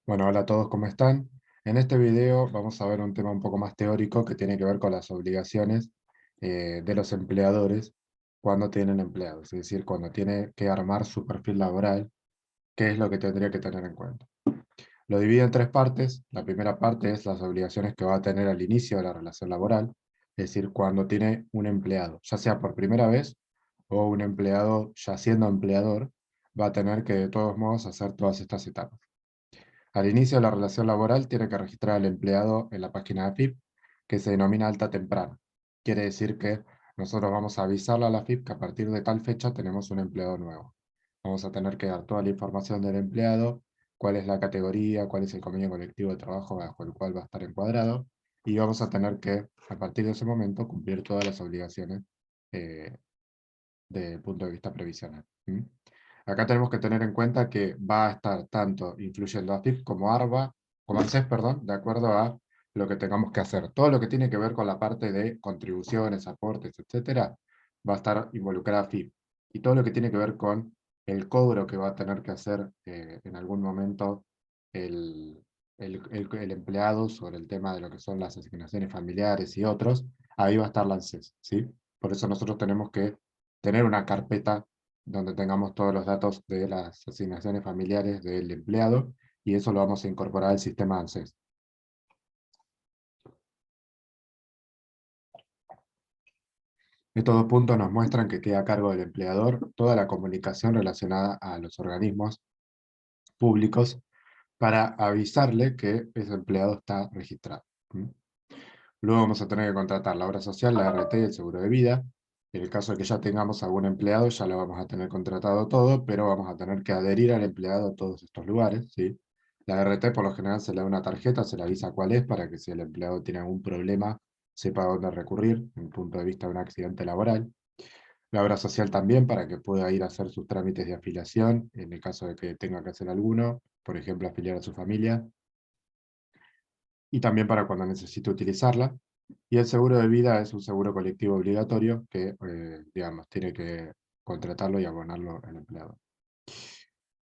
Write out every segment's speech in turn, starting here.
Bueno, hola a todos, ¿cómo están? En este video vamos a ver un tema un poco más teórico que tiene que ver con las obligaciones de los empleadores cuando tienen empleados, es decir, cuando tiene que armar su perfil laboral, qué es lo que tendría que tener en cuenta. Lo divide en tres partes. La primera parte es las obligaciones que va a tener al inicio de la relación laboral, es decir, cuando tiene un empleado, ya sea por primera vez o un empleado ya siendo empleador, va a tener que de todos modos hacer todas estas etapas. Al inicio de la relación laboral tiene que registrar al empleado en la página de AFIP, que se denomina alta temprana. Quiere decir que nosotros vamos a avisarle a la AFIP que a partir de tal fecha tenemos un empleado nuevo. Vamos a tener que dar toda la información del empleado, cuál es la categoría, cuál es el convenio colectivo de trabajo bajo el cual va a estar encuadrado, y vamos a tener que, a partir de ese momento, cumplir todas las obligaciones eh, desde el punto de vista previsional. ¿Mm? Acá tenemos que tener en cuenta que va a estar tanto influyendo AFIP como ARBA, como ANSES, perdón, de acuerdo a lo que tengamos que hacer. Todo lo que tiene que ver con la parte de contribuciones, aportes, etcétera, va a estar involucrada AFIP. Y todo lo que tiene que ver con el cobro que va a tener que hacer en algún momento el, el empleado sobre el tema de lo que son las asignaciones familiares y otros, ahí va a estar la ANSES, ¿sí? Por eso nosotros tenemos que tener una carpeta donde tengamos todos los datos de las asignaciones familiares del empleado, y eso lo vamos a incorporar al sistema ANSES. Estos dos puntos nos muestran que queda a cargo del empleador toda la comunicación relacionada a los organismos públicos para avisarle que ese empleado está registrado. ¿Mm? Luego vamos a tener que contratar la obra social, la RT y el seguro de vida. En el caso de que ya tengamos algún empleado, ya lo vamos a tener contratado todo, pero vamos a tener que adherir al empleado a todos estos lugares, ¿sí? La RT por lo general se le da una tarjeta, se le avisa cuál es, para que si el empleado tiene algún problema, sepa a dónde recurrir, en el punto de vista de un accidente laboral. La obra social también, para que pueda ir a hacer sus trámites de afiliación, en el caso de que tenga que hacer alguno, por ejemplo, afiliar a su familia, y también para cuando necesite utilizarla. Y el seguro de vida es un seguro colectivo obligatorio que, digamos, tiene que contratarlo y abonarlo el empleado.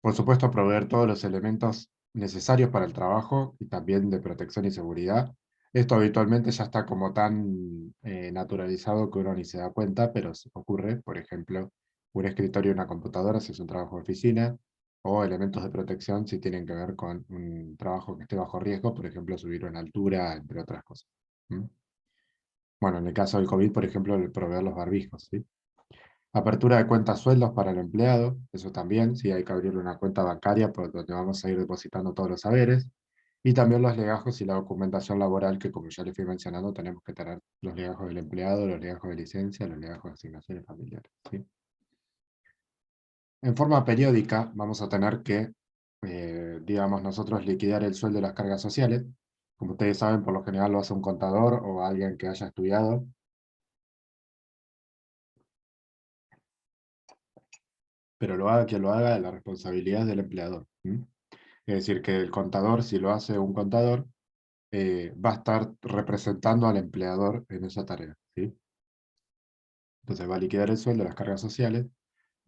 Por supuesto, proveer todos los elementos necesarios para el trabajo y también de protección y seguridad. Esto habitualmente ya está como tan naturalizado que uno ni se da cuenta, pero ocurre, por ejemplo, un escritorio y una computadora si es un trabajo de oficina, o elementos de protección si tienen que ver con un trabajo que esté bajo riesgo, por ejemplo, subir en altura, entre otras cosas. ¿Mm? Bueno, en el caso del COVID, por ejemplo, el proveer los barbijos, ¿sí? Apertura de cuentas sueldos para el empleado, eso también, sí, hay que abrirle una cuenta bancaria por donde vamos a ir depositando todos los saberes. Y también los legajos y la documentación laboral, que como ya les fui mencionando, tenemos que tener los legajos del empleado, los legajos de licencia, los legajos de asignaciones familiares, ¿sí? En forma periódica vamos a tener que, digamos, nosotros liquidar el sueldo de las cargas sociales. Como ustedes saben, por lo general lo hace un contador o alguien que haya estudiado, pero lo haga quien lo haga, la responsabilidad es del empleador. ¿M? Es decir, que el contador, si lo hace un contador, va a estar representando al empleador en esa tarea, ¿sí? Entonces va a liquidar el sueldo, las cargas sociales,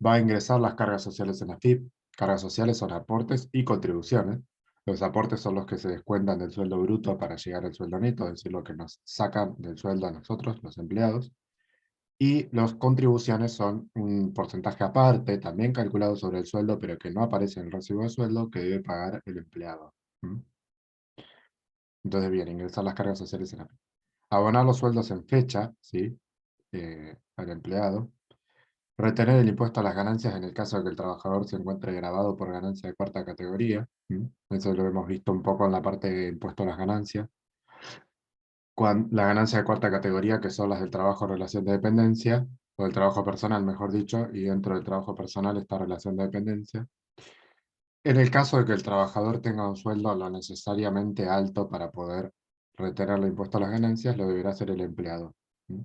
va a ingresar las cargas sociales en la FIP. Cargas sociales son aportes y contribuciones. Los aportes son los que se descuentan del sueldo bruto para llegar al sueldo neto, es decir, lo que nos sacan del sueldo a nosotros, los empleados. Y las contribuciones son un porcentaje aparte, también calculado sobre el sueldo, pero que no aparece en el recibo de sueldo, que debe pagar el empleado. ¿Mm? Entonces, bien, ingresar las cargas sociales en la FIP. Abonar los sueldos en fecha, ¿sí? Al empleado. Retener el impuesto a las ganancias en el caso de que el trabajador se encuentre grabado por ganancia de cuarta categoría. ¿Mm? Eso lo hemos visto un poco en la parte de impuesto a las ganancias. La ganancia de cuarta categoría, que son las del trabajo en relación de dependencia, o del trabajo personal, mejor dicho, y dentro del trabajo personal está relación de dependencia. En el caso de que el trabajador tenga un sueldo lo necesariamente alto para poder retener el impuesto a las ganancias, lo deberá hacer el empleado. ¿Mm? O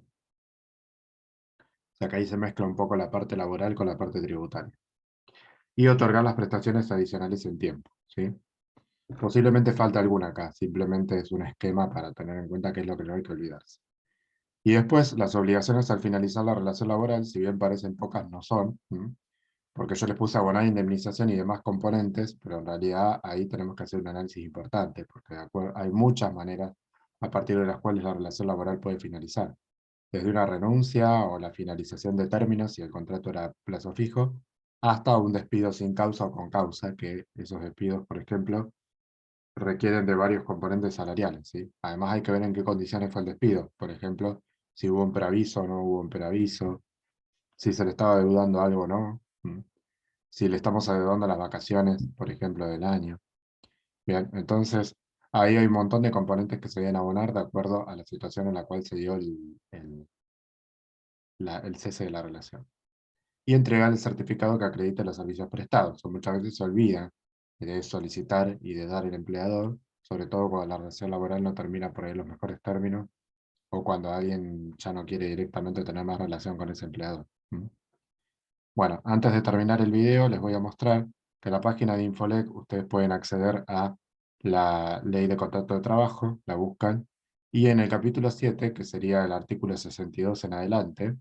sea que ahí se mezcla un poco la parte laboral con la parte tributaria. Y otorgar las prestaciones adicionales en tiempo, ¿sí? Posiblemente falte alguna acá, simplemente es un esquema para tener en cuenta qué es lo que no hay que olvidarse. Y después, las obligaciones al finalizar la relación laboral, si bien parecen pocas, no son. porque yo les puse abonar indemnización y demás componentes, pero en realidad ahí tenemos que hacer un análisis importante, porque hay muchas maneras a partir de las cuales la relación laboral puede finalizar. Desde una renuncia o la finalización de términos si el contrato era a plazo fijo, hasta un despido sin causa o con causa, que esos despidos, por ejemplo, requieren de varios componentes salariales, ¿sí? Además hay que ver en qué condiciones fue el despido, por ejemplo, si hubo un preaviso o no hubo un preaviso, si se le estaba deudando algo o no, si le estamos adeudando las vacaciones, por ejemplo, del año. Bien, entonces ahí hay un montón de componentes que se deben abonar de acuerdo a la situación en la cual se dio el cese de la relación. Y entregar el certificado que acredite los servicios prestados. O muchas veces se olvida de solicitar y de dar el empleador, sobre todo cuando la relación laboral no termina por ahí en los mejores términos, o cuando alguien ya no quiere directamente tener más relación con ese empleador. Bueno, antes de terminar el video les voy a mostrar que en la página de Infolec ustedes pueden acceder a la ley de contrato de trabajo, la buscan, y en el capítulo 7, que sería el artículo 62 en adelante,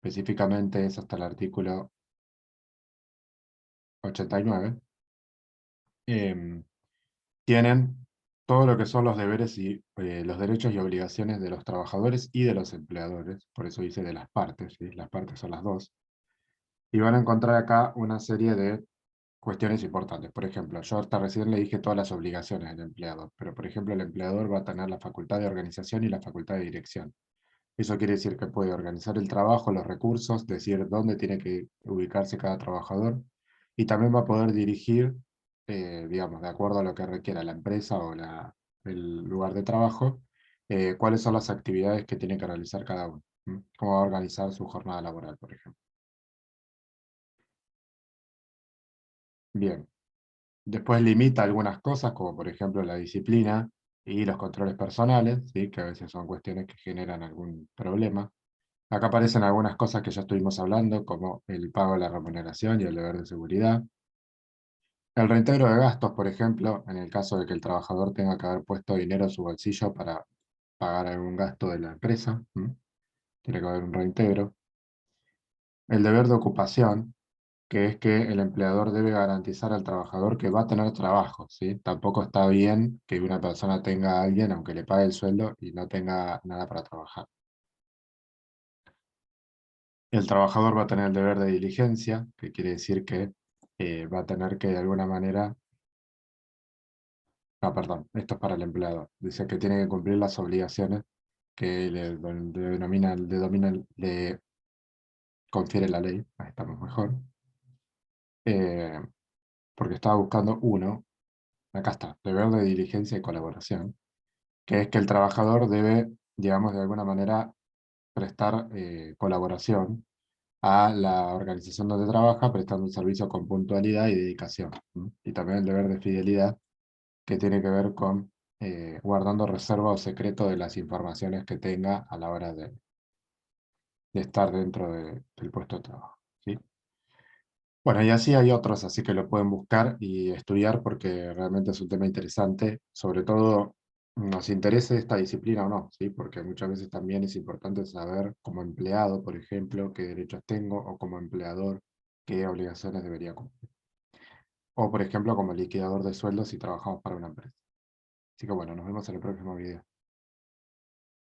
específicamente es hasta el artículo 89, tienen todo lo que son los deberes y los derechos y obligaciones de los trabajadores y de los empleadores, por eso dice de las partes, ¿sí? Las partes son las dos, y van a encontrar acá una serie de cuestiones importantes. Por ejemplo, yo hasta recién le dije todas las obligaciones del empleador, pero por ejemplo el empleador va a tener la facultad de organización y la facultad de dirección. Eso quiere decir que puede organizar el trabajo, los recursos, decir dónde tiene que ubicarse cada trabajador, y también va a poder dirigir, digamos, de acuerdo a lo que requiera la empresa o el lugar de trabajo, cuáles son las actividades que tiene que realizar cada uno. Cómo va a organizar su jornada laboral, por ejemplo. Bien. Después limita algunas cosas, como por ejemplo la disciplina y los controles personales, ¿sí? Que a veces son cuestiones que generan algún problema. Acá aparecen algunas cosas que ya estuvimos hablando, como el pago de la remuneración y el deber de seguridad. El reintegro de gastos, por ejemplo, en el caso de que el trabajador tenga que haber puesto dinero en su bolsillo para pagar algún gasto de la empresa, tiene que haber un reintegro. El deber de ocupación, que es que el empleador debe garantizar al trabajador que va a tener trabajo, ¿sí? Tampoco está bien que una persona tenga a alguien, aunque le pague el sueldo, y no tenga nada para trabajar. El trabajador va a tener el deber de diligencia, que quiere decir que va a tener que de alguna manera... No, perdón, esto es para el empleador. Dice que tiene que cumplir las obligaciones que le confiere la ley. Ahí estamos mejor. Eh, porque estaba buscando uno. Acá está, deber de diligencia y colaboración, que es que el trabajador debe, digamos, de alguna manera prestar colaboración a la organización donde trabaja, prestando un servicio con puntualidad y dedicación. Y también el deber de fidelidad, que tiene que ver con guardando reserva o secreto de las informaciones que tenga a la hora de estar dentro del puesto de trabajo, ¿sí? Bueno, y así hay otros, así que lo pueden buscar y estudiar porque realmente es un tema interesante, sobre todo nos interese esta disciplina o no, ¿sí? Porque muchas veces también es importante saber como empleado, por ejemplo, qué derechos tengo, o como empleador, qué obligaciones debería cumplir. O por ejemplo, como liquidador de sueldos si trabajamos para una empresa. Así que bueno, nos vemos en el próximo video.